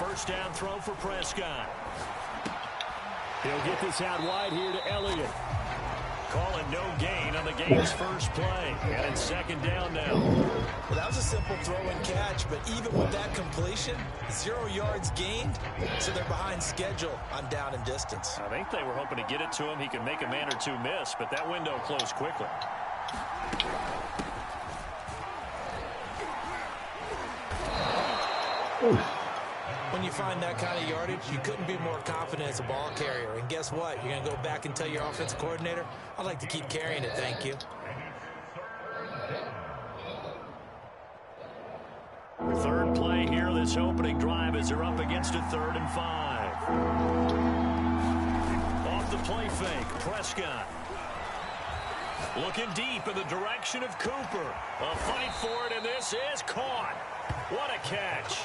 first down throw for Prescott. He'll get this out wide here to Elliott. Calling no gain on the game's first play. And it's second down now. Well, that was a simple throw and catch, but even with that completion, 0 yards gained, so they're behind schedule on down and distance. I think they were hoping to get it to him. He could make a man or two miss, but that window closed quickly. When you find that kind of yardage, you couldn't be more confident as a ball carrier. And guess what? You're going to go back and tell your offensive coordinator, I'd like to keep carrying it, thank you. Third play here, this opening drive as they're up against a 3rd and 5. Off the play fake, Prescott. Looking deep in the direction of Cooper. A fight for it, and this is caught. What a catch.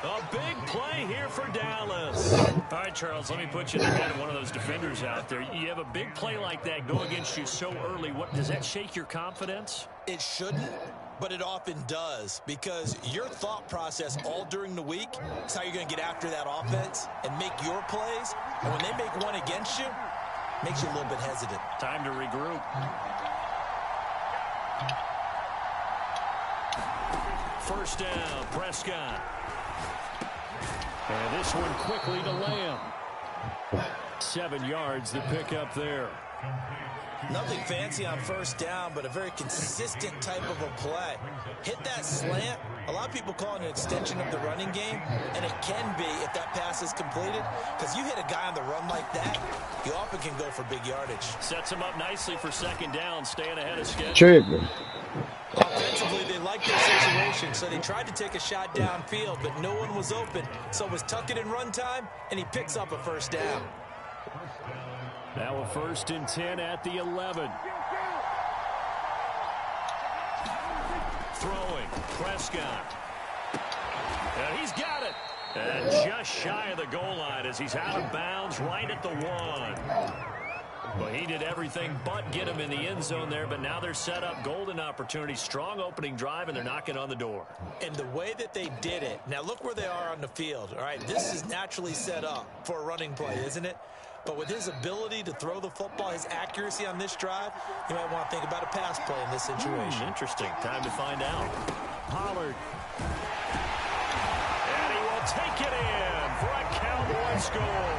A big play here for Dallas. All right, Charles, let me put you in the head of one of those defenders out there. You have a big play like that go against you so early. What does that shake your confidence? It shouldn't, but it often does, because your thought process all during the week is how you're going to get after that offense and make your plays. And when they make one against you, it makes you a little bit hesitant. Time to regroup. First down, Prescott. And this one quickly to Lamb. 7 yards to pick up there. Nothing fancy on first down, but a very consistent type of a play. Hit that slant. A lot of people call it an extension of the running game, and it can be if that pass is completed, because you hit a guy on the run like that, you often can go for big yardage. Sets him up nicely for second down, staying ahead of schedule. Offensively, they liked their situation, so they tried to take a shot downfield, but no one was open. So it was tuck it in run time, and he picks up a first down. Now a 1st and 10 at the 11. Throwing, Prescott. And he's got it. And just shy of the goal line as he's out of bounds right at the 1. Well, he did everything but get him in the end zone there, but now they're set up. Golden opportunity, strong opening drive, and they're knocking on the door. And the way that they did it, now look where they are on the field. All right, this is naturally set up for a running play, isn't it? But with his ability to throw the football, his accuracy on this drive, you might want to think about a pass play in this situation. Interesting. Time to find out. Pollard. And he will take it in for a Cowboy score.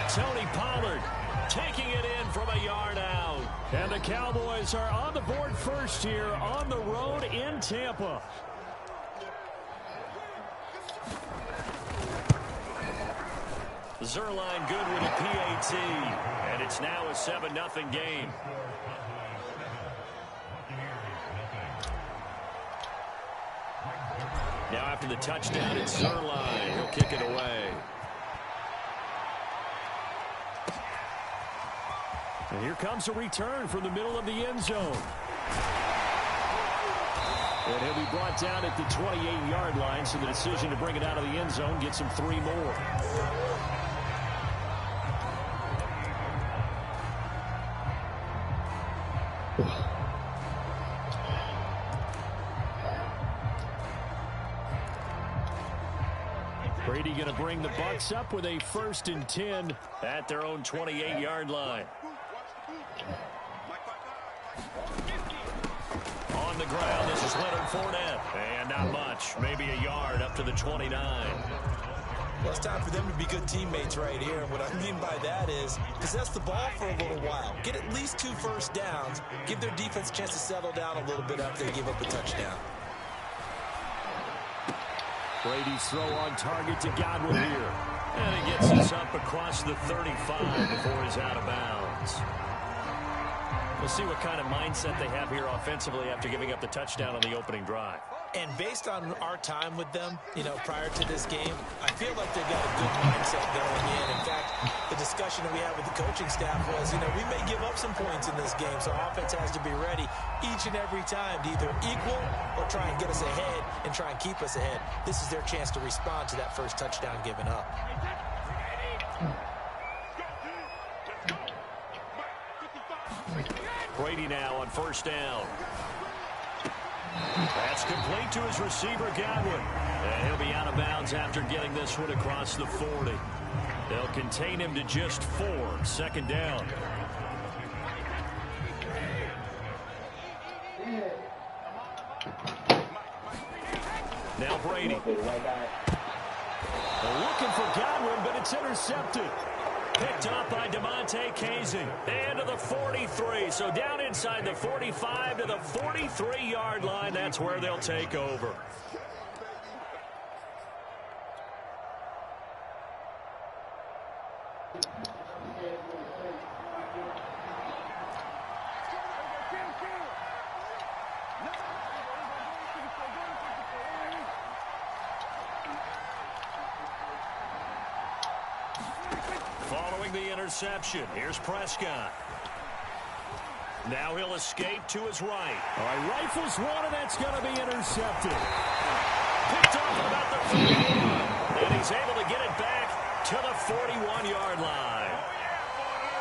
Tony Pollard taking it in from a yard out. And the Cowboys are on the board first here on the road in Tampa. Zuerlein good with a PAT. And it's now a 7-0 game. Now after the touchdown, it's Zuerlein. He'll kick it away. And here comes a return from the middle of the end zone. And he'll be brought down at the 28-yard line, so the decision to bring it out of the end zone gets him 3 more. Brady going to bring the Bucs up with a 1st and 10 at their own 28-yard line. On the ground, this is Leonard Fournette. And not much, maybe a yard up to the 29. Well, it's time for them to be good teammates right here. And what I mean by that is possess the ball for a little while. Get at least 2 first downs. Give their defense a chance to settle down a little bit after they give up a touchdown. Brady's throw on target to Godwin here. And he gets us up across the 35 before he's out of bounds. We'll see what kind of mindset they have here offensively after giving up the touchdown on the opening drive. And based on our time with them, prior to this game, I feel like they've got a good mindset going in. In fact, the discussion that we had with the coaching staff was, we may give up some points in this game, so our offense has to be ready each and every time to either equal or try and get us ahead and try and keep us ahead. This is their chance to respond to that first touchdown given up. Brady now on first down. That's complete to his receiver, Godwin. And he'll be out of bounds after getting this one across the 40. They'll contain him to just 4. Second down. Now Brady. Looking for Godwin, but it's intercepted. Picked up by Damontae Kazee. And to the 43. So down inside the 45 to the 43-yard line. That's where they'll take over. Following the interception, here's Prescott. Now he'll escape to his right. All right, rifles one, and that's going to be intercepted. Picked up at about the 41, and he's able to get it back to the 41-yard line.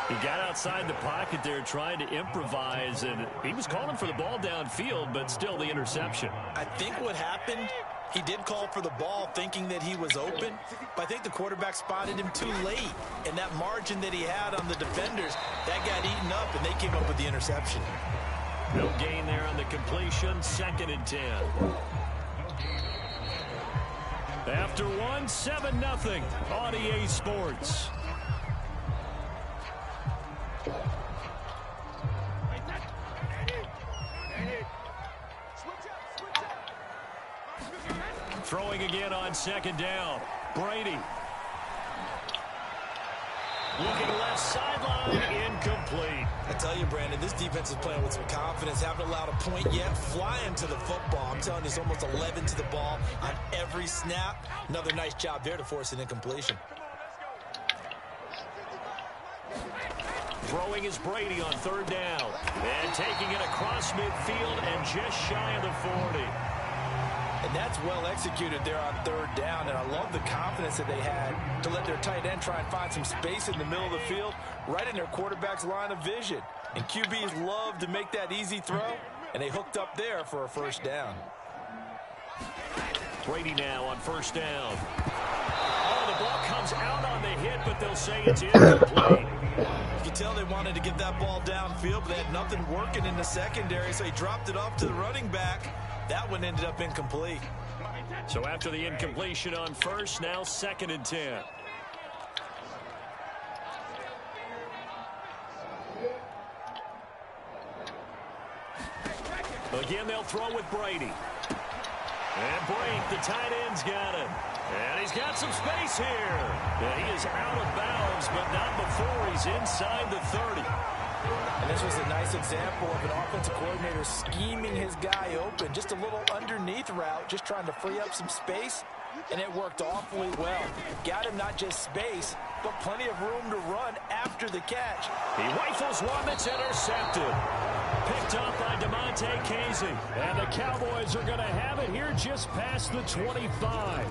He got outside the pocket there trying to improvise, and he was calling for the ball downfield, but still the interception. I think what happened, he did call for the ball thinking that he was open, but I think the quarterback spotted him too late. And that margin that he had on the defenders, that got eaten up, and they came up with the interception. No gain there on the completion, 2nd and 10. After one, 7-0 on EA Sports. Throwing again on 2nd down. Brady. Looking left sideline, incomplete. I tell you, Brandon, this defense is playing with some confidence. Haven't allowed a point yet. Flying to the football. I'm telling you, it's almost 11 to the ball on every snap. Another nice job there to force an incompletion. Throwing is Brady on 3rd down. And taking it across midfield and just shy of the 40. And that's well executed there on 3rd down. And I love the confidence that they had to let their tight end try and find some space in the middle of the field, right in their quarterback's line of vision. And QBs love to make that easy throw, and they hooked up there for a 1st down. Brady now on 1st down. Oh, the ball comes out on the hit, but they'll say it's incomplete. You can tell they wanted to get that ball downfield, but they had nothing working in the secondary, so he dropped it off to the running back. That one ended up incomplete. So after the incompletion on 1st, now 2nd and 10. Again, they'll throw with Brady. And Brake, the tight end's got him. And he's got some space here. Yeah, he is out of bounds, but not before he's inside the 30. And this was a nice example of an offensive coordinator scheming his guy open. Just a little underneath route, just trying to free up some space, and it worked awfully well. Got him not just space, but plenty of room to run after the catch. He rifles one that's intercepted. Picked up by Damontae Kazee. And the Cowboys are going to have it here just past the 25.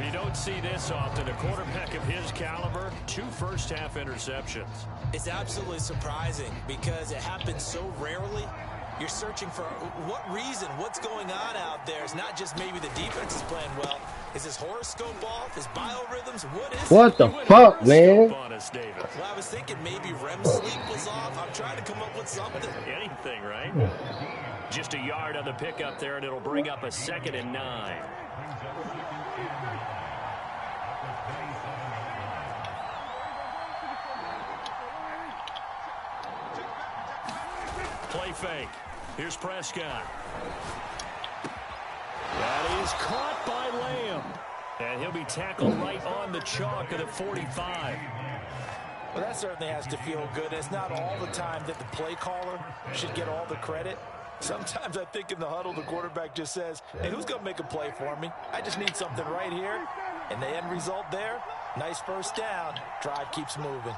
You don't see this often. A quarterback of his caliber, 2 first-half interceptions. It's absolutely surprising because it happens so rarely. You're searching for what reason, what's going on out there. It's not just maybe the defense is playing well. Is his horoscope off? His biorhythms? What is What the fuck, man? On us, David. Well, I was thinking maybe REM sleep was off. I'm trying to come up with something. Anything, right? Just a yard on the pickup there, and it'll bring up a 2nd and 9. Play fake. Here's Prescott. That is caught by Lamb. And he'll be tackled right on the chalk of the 45. Well, that certainly has to feel good. It's not all the time that the play caller should get all the credit. Sometimes I think in the huddle, the quarterback just says, hey, who's going to make a play for me? I just need something right here. And the end result there, nice 1st down. Drive keeps moving.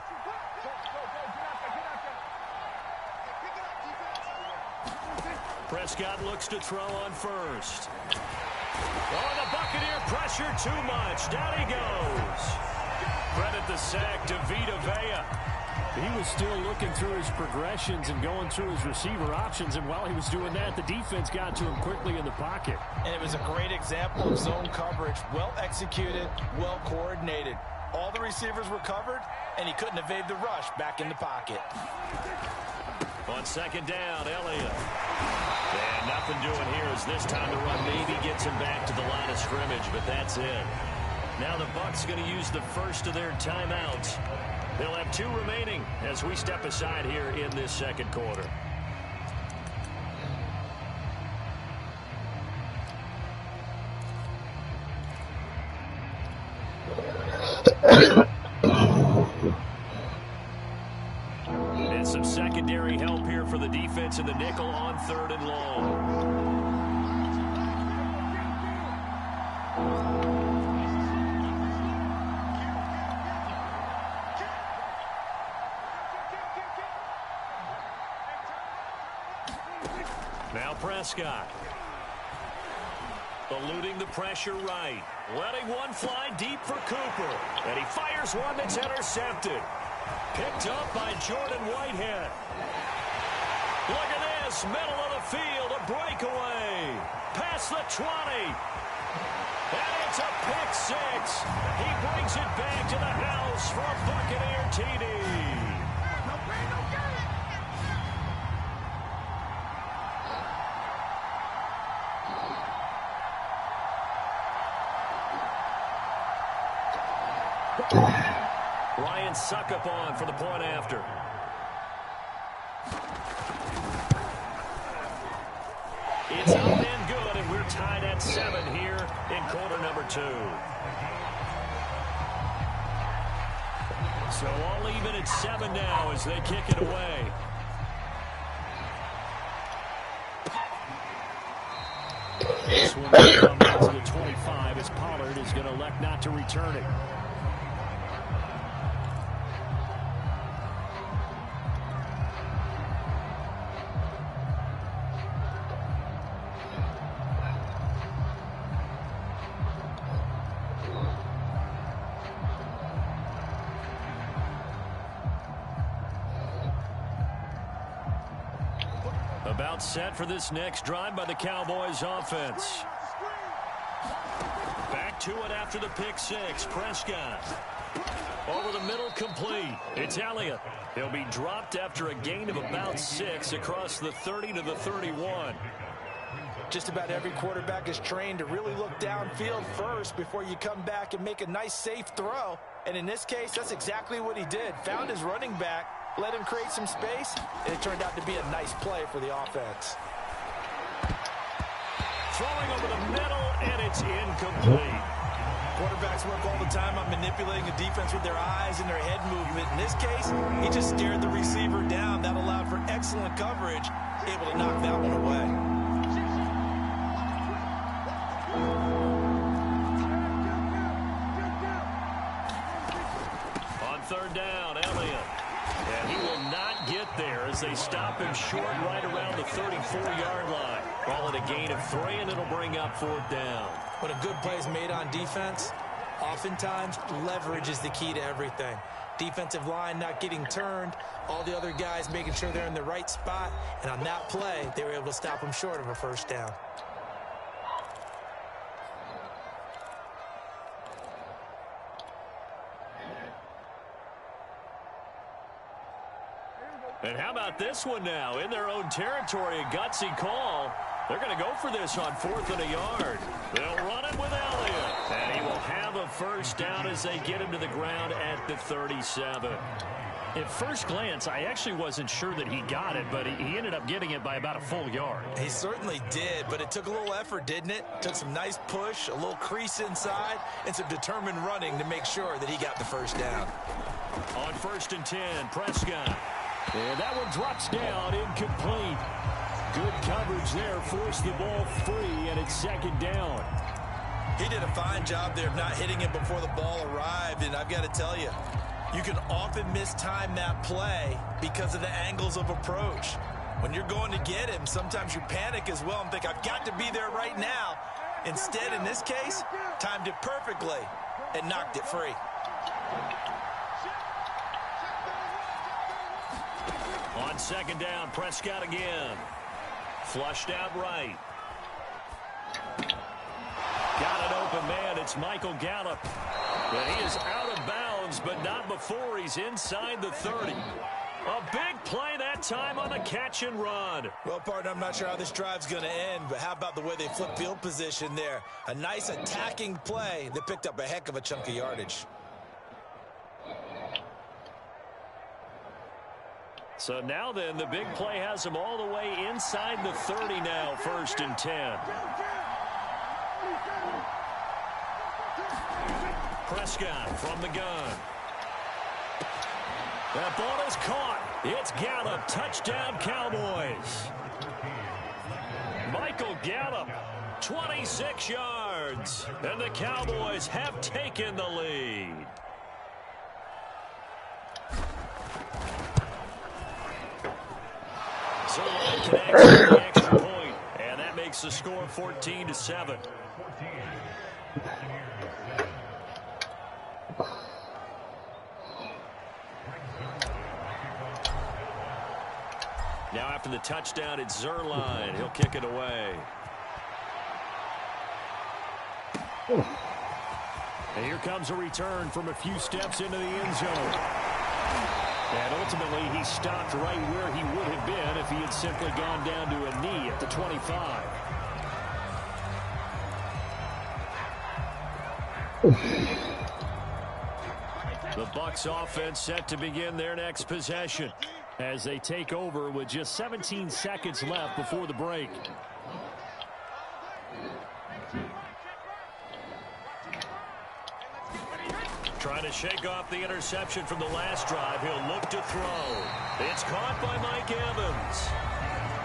Prescott looks to throw on 1st. Oh, the Buccaneer pressure too much. Down he goes. Credit the sack to Vita Vea. He was still looking through his progressions and going through his receiver options, and while he was doing that, the defense got to him quickly in the pocket. And it was a great example of zone coverage. Well executed, well coordinated. All the receivers were covered, and he couldn't evade the rush back in the pocket. On second down, Elliott. And nothing doing here as this time to run maybe gets him back to the line of scrimmage, but that's it. Now the Bucs going to use the first of their timeouts. They'll have 2 remaining as we step aside here in this second quarter. And some secondary help here for the defense in the nickel on 3rd and long. Now Prescott. Eluding the pressure right. Letting one fly deep for Cooper. And he fires one that's intercepted. Picked up by Jordan Whitehead. Look at this. Middle of the field. A breakaway. Past the 20. And it's a pick 6. He brings it back to the house for a Buccaneer TD. Ryan Succop for the point after. It's up and good, and we're tied at 7 here in quarter number 2. So all even at 7 now as they kick it away. This one will come out to the 25 as Pollard is going to elect not to return it. About set for this next drive by the Cowboys offense. Back to it after the pick 6. Prescott. Over the middle, complete. It's Elliott. He'll be dropped after a gain of about 6 across the 30 to the 31. Just about every quarterback is trained to really look downfield first before you come back and make a nice, safe throw. And in this case, that's exactly what he did. Found his running back, let him create some space, and it turned out to be a nice play for the offense. Throwing over the middle, and it's incomplete. Quarterbacks work all the time on manipulating the defense with their eyes and their head movement. In this case, he just stared the receiver down. That allowed for excellent coverage, able to knock that one away. On 3rd down, Elliott. And he will not get there as they stop him short right around the 34-yard line. Ball at a gain of 3, and it'll bring up 4th down. When a good play is made on defense, oftentimes leverage is the key to everything. Defensive line not getting turned, all the other guys making sure they're in the right spot, and on that play, they were able to stop him short of a 1st down. And how about this one now? In their own territory, a gutsy call. They're going to go for this on 4th and a yard. They'll run it with Elliott. And he will have a 1st down as they get him to the ground at the 37. At first glance, I actually wasn't sure that he got it, but he ended up getting it by about a full yard. He certainly did, but it took a little effort, didn't it? Took some nice push, a little crease inside, and some determined running to make sure that he got the 1st down. On 1st and 10, Prescott. And that one drops down, incomplete. Good coverage there, forced the ball free, and it's 2nd down. He did a fine job there of not hitting it before the ball arrived, and I've got to tell you, you can often mistime that play because of the angles of approach. When you're going to get him, sometimes you panic as well and think, I've got to be there right now. Instead, in this case, timed it perfectly and knocked it free. On second down, Prescott again. Flushed out right. Got an open man. It's Michael Gallup. And he is out of bounds, but not before he's inside the 30. A big play that time on the catch and run. Well, partner, I'm not sure how this drive's going to end, but how about the way they flip field position there? A nice attacking play that picked up a heck of a chunk of yardage. So now then, the big play has him all the way inside the 30 now, 1st and 10. Prescott from the gun. That ball is caught. It's Gallup. Touchdown, Cowboys. Michael Gallup, 26 yards. And the Cowboys have taken the lead. So one connects to the extra point, and that makes the score 14-7. Now after the touchdown, it's Zuerlein. He'll kick it away. And here comes a return from a few steps into the end zone. And ultimately, he stopped right where he would have been if he had simply gone down to a knee at the 25. The Bucs offense set to begin their next possession as they take over with just 17 seconds left before the break. Trying to shake off the interception from the last drive. He'll look to throw. It's caught by Mike Evans.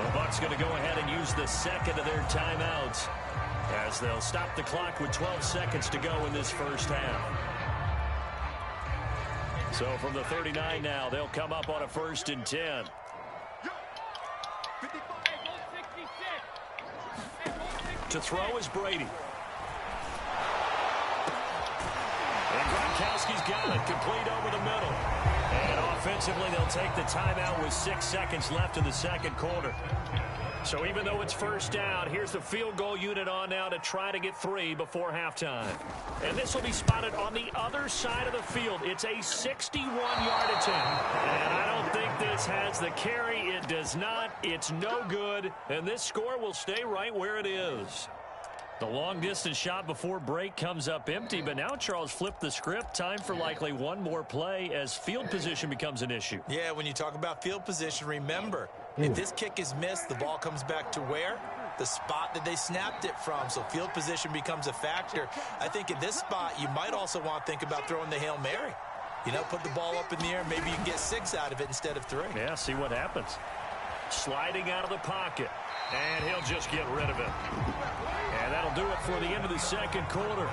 The Bucs going to go ahead and use the second of their timeouts as they'll stop the clock with 12 seconds to go in this first half. So from the 39 now, they'll come up on a 1st and 10. To throw is Brady. And Gronkowski's got it, complete over the middle. And offensively, they'll take the timeout with 6 seconds left in the second quarter. So even though it's first down, here's the field goal unit on now to try to get 3 before halftime. And this will be spotted on the other side of the field. It's a 61-yard attempt. And I don't think this has the carry. It does not. It's no good. And this score will stay right where it is. The long-distance shot before break comes up empty, but now Charles flipped the script. Time for likely one more play as field position becomes an issue. Yeah, when you talk about field position, remember, if this kick is missed, the ball comes back to where? The spot that they snapped it from. So field position becomes a factor. I think in this spot, you might also want to think about throwing the Hail Mary. You know, put the ball up in the air. Maybe you can get 6 out of it instead of 3. Yeah, see what happens. Sliding out of the pocket. And he'll just get rid of it. And that'll do it for the end of the second quarter.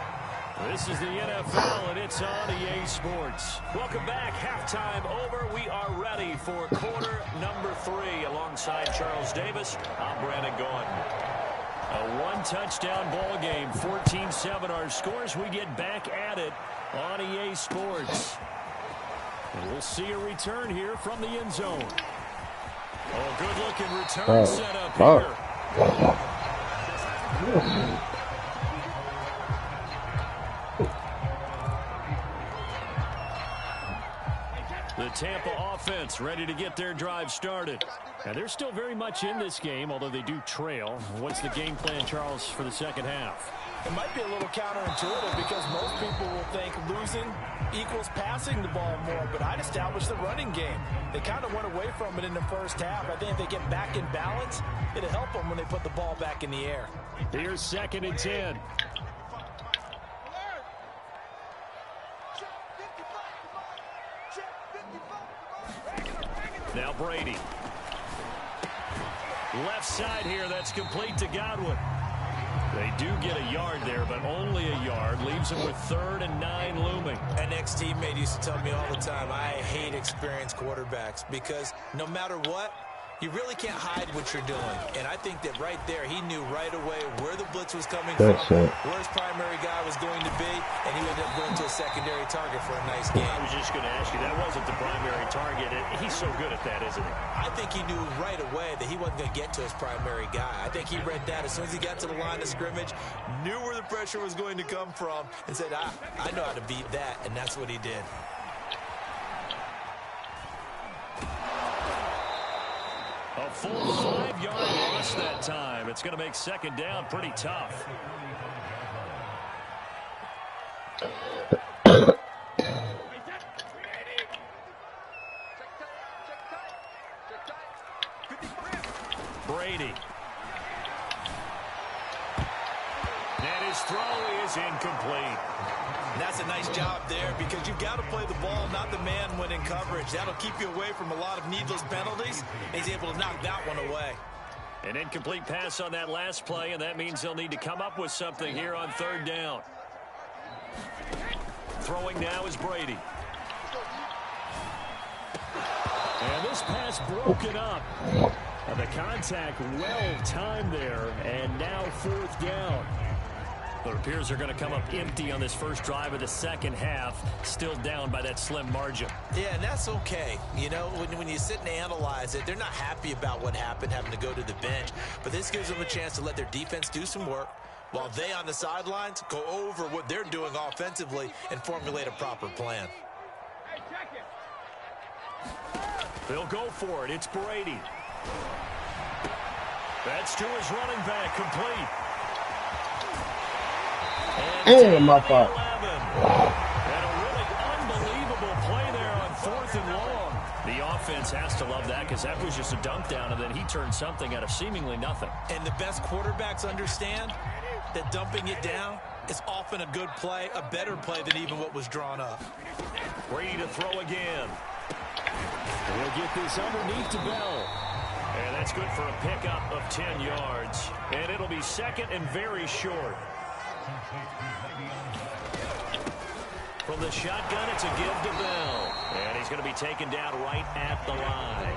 This is the NFL, and it's on EA Sports. Welcome back. Halftime over. We are ready for quarter number 3. Alongside Charles Davis, I'm Brandon Gaudin. A one-touchdown ball game, 14-7 our scores. We get back at it on EA Sports. And we'll see a return here from the end zone. Oh, good-looking return set up here. The Tampa offense ready to get their drive started. And they're still very much in this game, although they do trail. What's the game plan, Charles, for the second half? It might be a little counterintuitive because most people will think losing equals passing the ball more, but I'd establish the running game. They kind of went away from it in the first half. I think if they get back in balance, it'll help them when they put the ball back in the air. Here's 2nd and 10. Now Brady. Left side here, that's complete to Godwin. They do get a yard there, but only a yard. Leaves them with 3rd and 9 looming. An ex-teammate used to tell me all the time, I hate experienced quarterbacks because no matter what, you really can't hide what you're doing. And I think that right there, he knew right away where the blitz was coming from, where his primary guy was going to be, and he ended up going to a secondary target for a nice game. I was just going to ask you, that wasn't the primary target. He's so good at that, isn't he? I think he knew right away that he wasn't going to get to his primary guy. I think he read that as soon as he got to the line of scrimmage, knew where the pressure was going to come from, and said, I know how to beat that, and that's what he did. A full 5-yard loss that time. It's going to make second down pretty tough. Brady. And his throw is incomplete. And that's a nice job there because you've got to play the ball, not the man when in coverage. That'll keep you away from a lot of needless penalties. He's able to knock that one away. An incomplete pass on that last play, and that means they'll need to come up with something here on third down. Throwing now is Brady. And this pass broken up. The contact well timed there, and now fourth down. But it appears they're going to come up empty on this first drive of the second half, still down by that slim margin. Yeah, and that's okay. You know, when you sit and analyze it, they're not happy about what happened, having to go to the bench. But this gives them a chance to let their defense do some work, while they on the sidelines go over what they're doing offensively and formulate a proper plan. They'll go for it. It's Brady. That's to his running back, complete. And my fault. And a really unbelievable play there on 4th and long. The offense has to love that because that was just a dump down, and then he turned something out of seemingly nothing. And the best quarterbacks understand that dumping it down is often a good play, a better play than even what was drawn up. Brady to throw again. We'll get this underneath to Bell. And that's good for a pickup of 10 yards. And it'll be second and very short. From the shotgun, it's a give to Bell. And he's going to be taken down right at the line.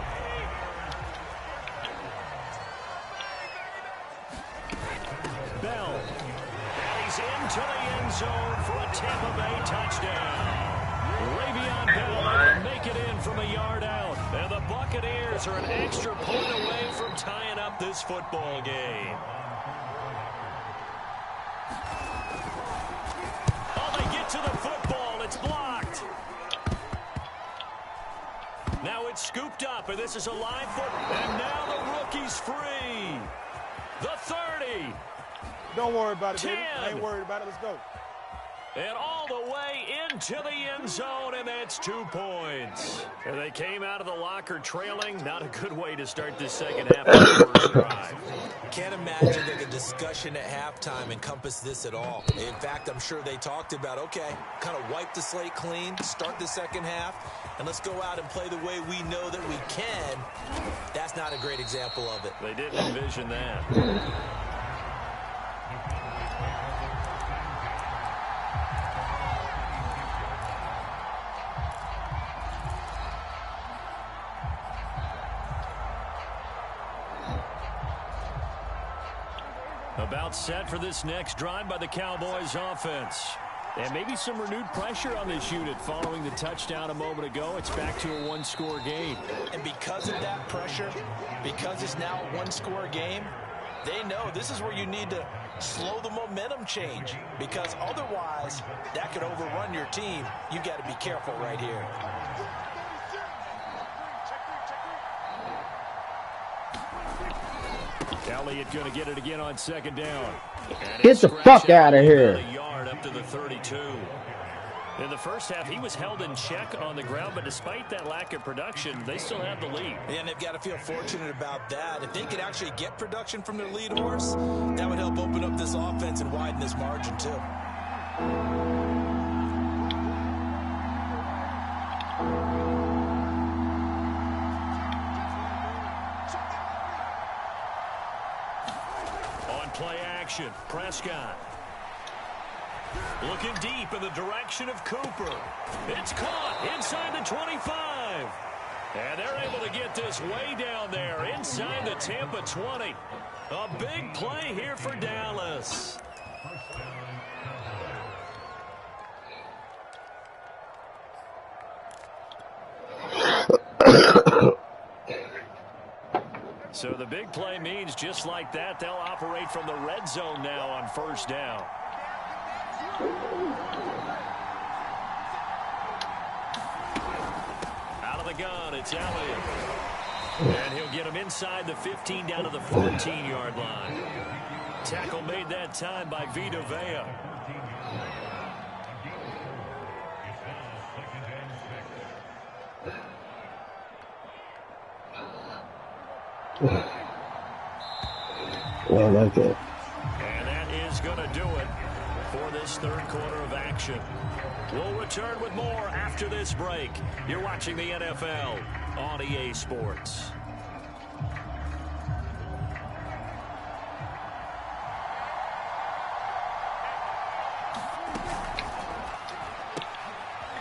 Bell. And he's into the end zone for a Tampa Bay touchdown. Le'Veon Bell able to make it in from a yard out. And the Buccaneers are an extra point away from tying up this football game. Oh, they get to the football. It's blocked. Now it's scooped up, and this is a live foot. And now the rookie's free. The 30. Don't worry about it, 10. baby. I ain't worried about it. Let's go. And all the way into the end zone, and that's 2 points. And they came out of the locker trailing. Not a good way to start this second half of the first drive. Can't imagine that the discussion at halftime encompassed this at all. In fact, I'm sure they talked about, okay, kind of wipe the slate clean, start the second half, and let's go out and play the way we know that we can. That's not a great example of it. They didn't envision that. About set for this next drive by the Cowboys offense. And maybe some renewed pressure on this unit following the touchdown a moment ago. It's back to a one-score game. And because of that pressure, because it's now a one-score game, they know this is where you need to slow the momentum change. Because otherwise, that could overrun your team. You've got to be careful right here. Elliott going to get it again on second down. Get the fuck out of here. A yard up to the 32. In the first half, he was held in check on the ground, but despite that lack of production, they still have the lead. And they've got to feel fortunate about that. If they could actually get production from their lead horse, that would help open up this offense and widen this margin too. Play action. Prescott. Looking deep in the direction of Cooper. It's caught inside the 25. And they're able to get this way down there inside the Tampa 20. A big play here for Dallas. big play means just like that, they'll operate from the red zone now on first down. Out of the gun, it's Elliott. And he'll get him inside the 15 down to the 14-yard line. Tackle made that time by Vita Vea. Well, that's it. And that is going to do it for this third quarter of action. We'll return with more after this break. You're watching the NFL on EA Sports.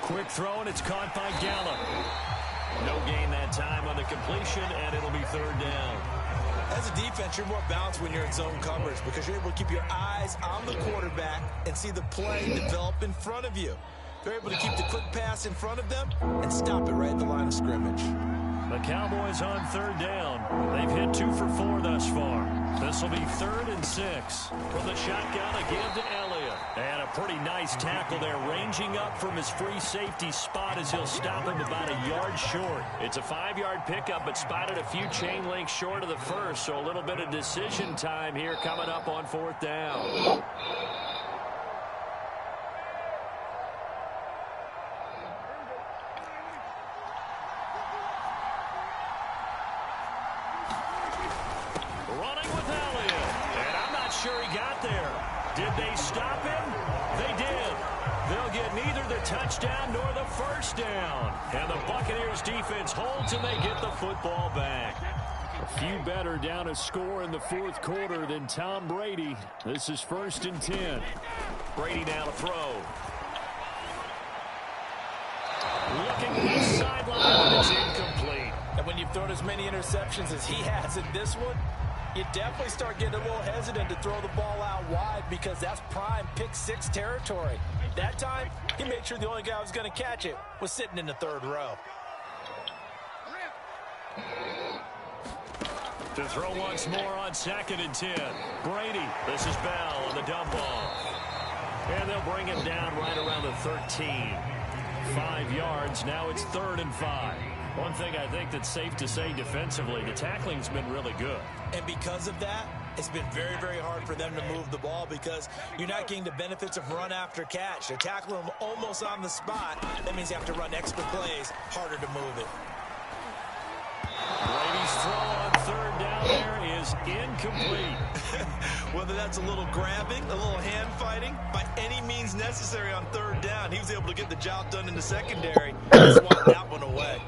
Quick throw, and it's caught by Gallup. No gain that time on the completion, and it'll be third down. As a defense, you're more balanced when you're in zone coverage because you're able to keep your eyes on the quarterback and see the play develop in front of you. They're able to keep the quick pass in front of them and stop it right at the line of scrimmage. The Cowboys on third down. They've hit 2 for 4 thus far. This will be 3rd and 6. From the shotgun, a give to Elliott. And a pretty nice tackle there, ranging up from his free safety spot as he'll stop him about a yard short. It's a 5-yard pickup, but spotted a few chain links short of the first, so a little bit of decision time here coming up on 4th down. Did they stop him? They did. They'll get neither the touchdown nor the first down. And the Buccaneers defense holds and they get the football back. A few better down a score in the 4th quarter than Tom Brady. This is 1st and 10. Brady now to throw. Looking left sideline, but it's incomplete. And when you've thrown as many interceptions as he has in this one, you definitely start getting a little hesitant to throw the ball out wide because that's prime pick-6 territory. That time, he made sure the only guy who was going to catch it was sitting in the 3rd row. To throw once more on 2nd and 10. Brady, this is Bell on the dump off. And they'll bring him down right around the 13. 5 yards, now it's 3rd and 5. One thing I think that's safe to say defensively, the tackling's been really good. And because of that, it's been very, very hard for them to move the ball because you're not getting the benefits of run after catch. They're tackling them almost on the spot. That means you have to run extra plays, harder to move it. Brady's throw on 3rd down there is incomplete. Whether that's a little grabbing, a little hand fighting, by any means necessary on 3rd down, he was able to get the job done in the secondary and swat that one away.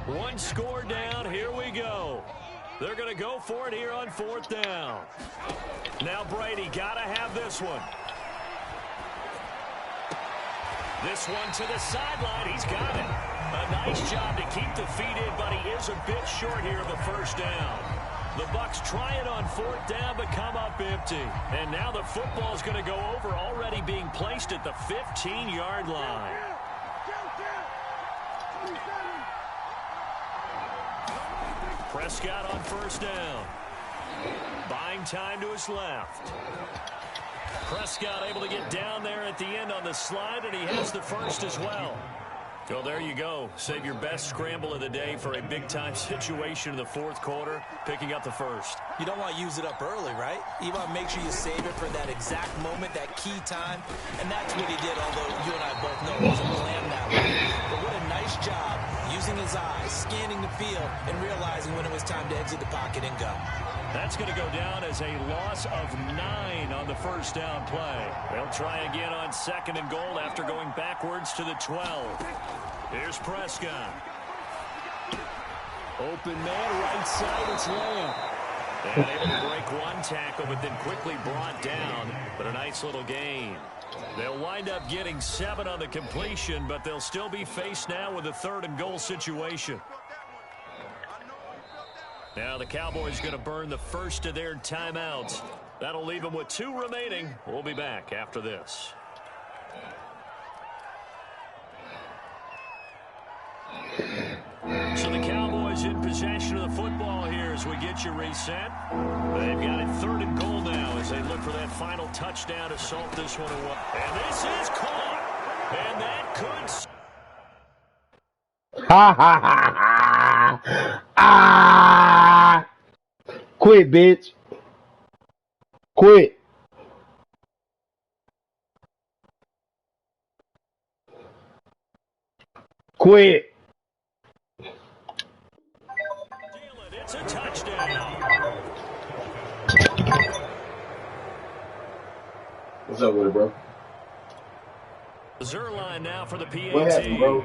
One score down, here we go. They're going to go for it here on 4th down. Now Brady got to have this one. This one to the sideline, he's got it. A nice job to keep the feet in, but he is a bit short here of the first down. The Bucs try it on 4th down, but come up empty. And now the football is going to go over, already being placed at the 15-yard line. Prescott on 1st down. Buying time to his left. Prescott able to get down there at the end on the slide, and he has the first as well. Well, there you go. Save your best scramble of the day for a big-time situation in the 4th quarter, picking up the first. You don't want to use it up early, right? You want to make sure you save it for that exact moment, that key time, and that's what he did, although you and I both know it wasn't planned that way. But what a nice job using his eyes, scanning the field, and realizing when it was time to exit the pocket and go. That's going to go down as a loss of 9 on the first down play. They'll try again on 2nd and goal after going backwards to the 12. Here's Prescott. Open man, right side, it's Lamb. And able to break one tackle, but then quickly brought down. But a nice little gain. They'll wind up getting 7 on the completion, but they'll still be faced now with a 3rd and goal situation. Now the Cowboys going to burn the first of their timeouts. That'll leave them with 2 remaining. We'll be back after this. So the Cowboys in possession of the football here as we get you reset. They've got it 3rd and goal now as they look for that final touchdown to salt this one away. And this is caught. And that could... Ha ha ha ha! Ah! Quit, bitch. Quit. Quit. It's a touchdown. What's up with it, bro? Zerline now for the PAT. What happened, bro?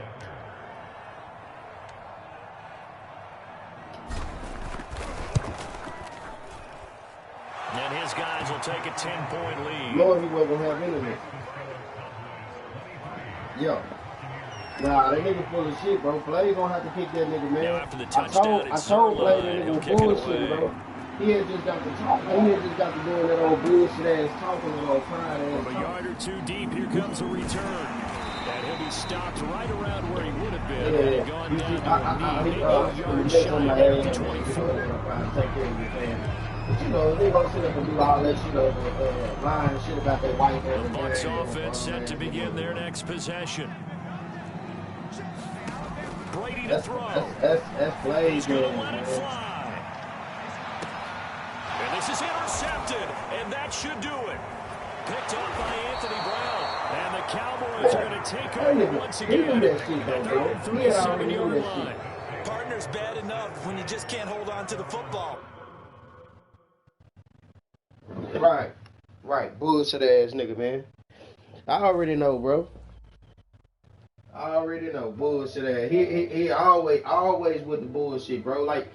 And his guys will take a 10-point lead. Lord, he wasn't gonna have anything. Yo. Nah, that nigga full of shit, bro. Flay gonna have to kick that nigga, man. Now after the touchdown, I told Flay that nigga was bullshit, bro. He had just got to talk. He had just got to doing that old bullshit ass talking and all pride ass. From a yard or 2 deep, here comes a return. And he'll be stopped right around where he would have been. Yeah, And gone down to a knee, 8 yards shy of the 24. Take care of your family. But you know, they gonna sit up and do all that, you know, lying shit about their wife. The Bucs offense set to begin their next possession. Brady to throw. That's Flay. He's going to let it fly. And this is intercepted, and that should do it. Picked up by Anthony Brown. And the Cowboys are going to take over once again at their own 37-yard line. Partner's bad enough when you just can't hold on to the football. Right. Bullshit ass nigga, man. I already know, bro. I already know. Bullshit ass. He always with the bullshit, bro. Like,